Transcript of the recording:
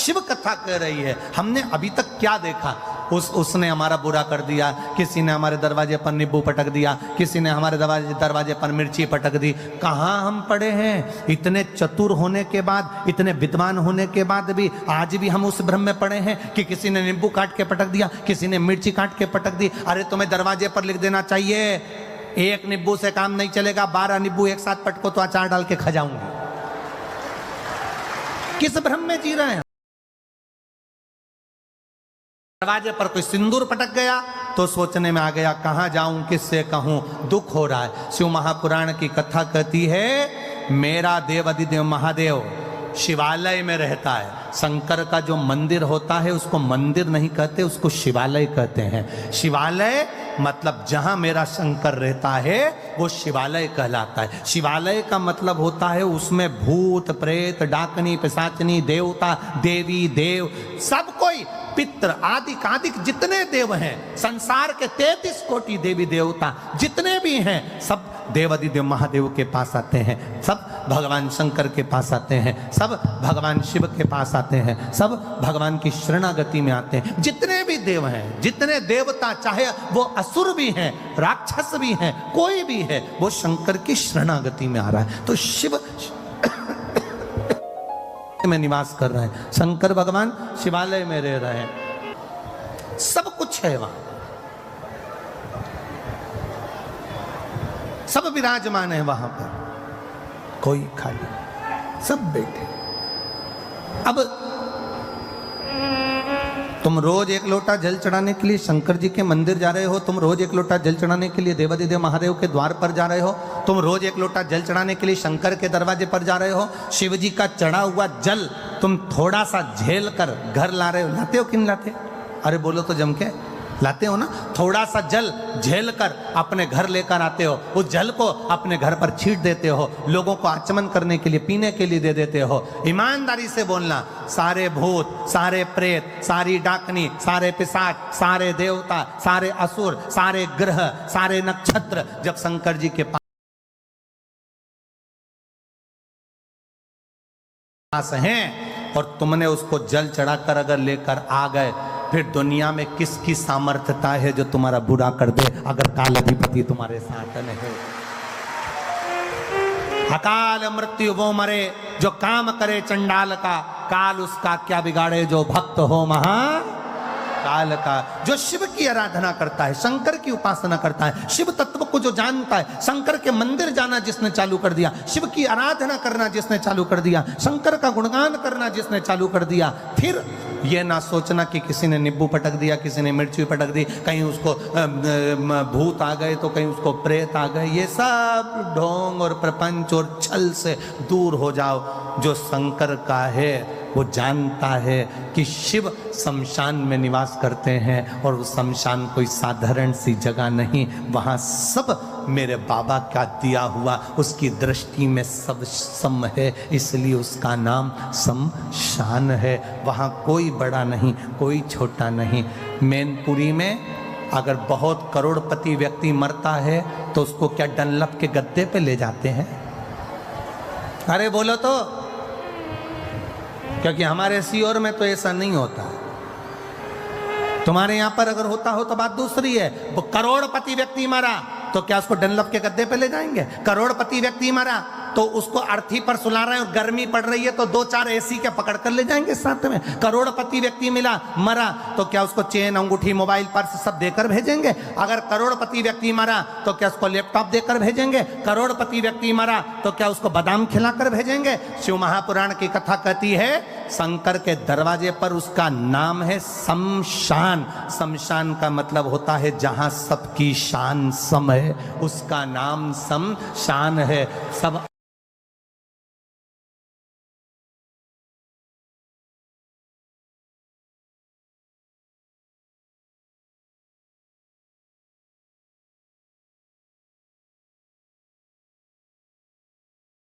शिव कथा कह रही है। हमने अभी तक क्या देखा? उसने हमारा बुरा कर दिया, किसी ने हमारे दरवाजे पर नींबू पटक दिया, किसी ने हमारे दरवाजे पर मिर्ची पटक दी। कहाँ हम पड़े हैं? इतने चतुर होने के बाद, इतने विद्वान होने के बाद भी आज भी हम उस भ्रम में पड़े हैं कि किसी ने नींबू काट के पटक दिया, किसी ने मिर्ची काट के पटक दी। अरे तुम्हें दरवाजे पर लिख देना चाहिए, एक नींबू से काम नहीं चलेगा, 12 नींबू एक साथ पटको तो अचार डाल के खा जाऊंगी। किस भ्रम में जी रहे हैं? दरवाजे पर कोई सिंदूर पटक गया तो सोचने में आ गया कहां जाऊं, किससे कहूं, दुख हो रहा है। शिव महापुराण की कथा कहती है मेरा देव अधिदेव महादेव शिवालय में रहता है। शंकर का जो मंदिर होता है उसको मंदिर नहीं कहते, उसको शिवालय कहते हैं। शिवालय मतलब जहां मेरा शंकर रहता है वो शिवालय कहलाता है। शिवालय का मतलब होता है उसमें भूत प्रेत डाकनी पिशाचनी देवता देवी देव सब कोई, पित्र आदि कादिक जितने देव हैं, संसार के 33 कोटि देवी देवता जितने भी हैं, सब देवाधिदेव महादेव के पास आते हैं, सब भगवान शंकर के पास आते हैं, सब भगवान शिव के पास आते हैं, सब भगवान की शरणागति में आते हैं। जितने भी देव हैं, जितने देवता, चाहे वो असुर भी हैं, राक्षस भी हैं, कोई भी है, वो शंकर की शरणागति में आ रहा है। तो शिव में निवास कर रहे हैं, शंकर भगवान शिवालय में रह रहे हैं, सब कुछ है वहां, सब विराजमान है वहां पर, कोई खाली, सब बैठे। अब तुम रोज एक लोटा जल चढ़ाने के लिए शंकर जी के मंदिर जा रहे हो, तुम रोज एक लोटा जल चढ़ाने के लिए देवाधिदेव महादेव के द्वार पर जा रहे हो, तुम रोज एक लोटा जल चढ़ाने के लिए शंकर के दरवाजे पर जा रहे हो। शिव जी का चढ़ा हुआ जल तुम थोड़ा सा झेल कर घर ला रहे हो, लाते हो कि नहीं लाते? अरे बोलो तो जम के, लाते हो ना? थोड़ा सा जल झेल कर अपने घर लेकर आते हो, उस जल को अपने घर पर छींट देते हो, लोगों को आचमन करने के लिए, पीने के लिए दे देते हो। ईमानदारी से बोलना, सारे भूत, सारे प्रेत, सारी डाकनी, सारे पिशाच, सारे देवता, सारे असुर, सारे ग्रह, सारे नक्षत्र जब शंकर जी के पास हैं और तुमने उसको जल चढ़ाकर अगर लेकर आ गए, फिर दुनिया में किसकी सामर्थ्यता है जो तुम्हारा बुरा कर दे अगर काल अधिपति तुम्हारे साथ नहीं? अकाल मृत्यु वो मरे जो काम करे चंडाल का, काल उसका क्या बिगाड़े जो भक्त हो महा काल का। जो शिव की आराधना करता है, शंकर की उपासना करता है, शिव तत्व को जो जानता है, शंकर के मंदिर जाना जिसने चालू कर दिया, शिव की आराधना करना जिसने चालू कर दिया, शंकर का गुणगान करना जिसने चालू कर दिया, फिर ये ना सोचना कि किसी ने नींबू पटक दिया, किसी ने मिर्ची पटक दी, कहीं उसको भूत आ गए तो कहीं उसको प्रेत आ गए। ये सब ढोंग और प्रपंच और छल से दूर हो जाओ। जो शंकर का है वो जानता है कि शिव शमशान में निवास करते हैं और वो शमशान कोई साधारण सी जगह नहीं, वहाँ सब मेरे बाबा का दिया हुआ, उसकी दृष्टि में सब सम है, इसलिए उसका नाम शमशान है। वहाँ कोई बड़ा नहीं, कोई छोटा नहीं। मैनपुरी में अगर बहुत करोड़पति व्यक्ति मरता है तो उसको क्या डनलप के गद्दे पे ले जाते हैं? अरे बोलो तो, क्योंकि हमारे सीओर में तो ऐसा नहीं होता। तुम्हारे यहां पर अगर होता हो तो बात दूसरी है। वो करोड़पति व्यक्ति मरा तो क्या उसको डनलप के गद्दे पे ले जाएंगे? करोड़पति व्यक्ति मरा तो उसको अर्थी पर सुला रहे हैं और गर्मी पड़ रही है तो 2-4 एसी के पकड़ कर ले जाएंगे साथ में। करोड़पति व्यक्ति मरा तो क्या उसको चेन अंगूठी मोबाइल पर्स सब देकर भेजेंगे? अगर करोड़पति व्यक्ति मरा तो क्या उसको लैपटॉप देकर भेजेंगे? करोड़पति व्यक्ति मरा तो क्या उसको बादाम खिलाकर भेजेंगे? शिव महापुराण की कथा कहती है शंकर के दरवाजे पर उसका नाम है शमशान। शमशान का मतलब होता है जहां सबकी शान सम है, उसका नाम शमशान है। सब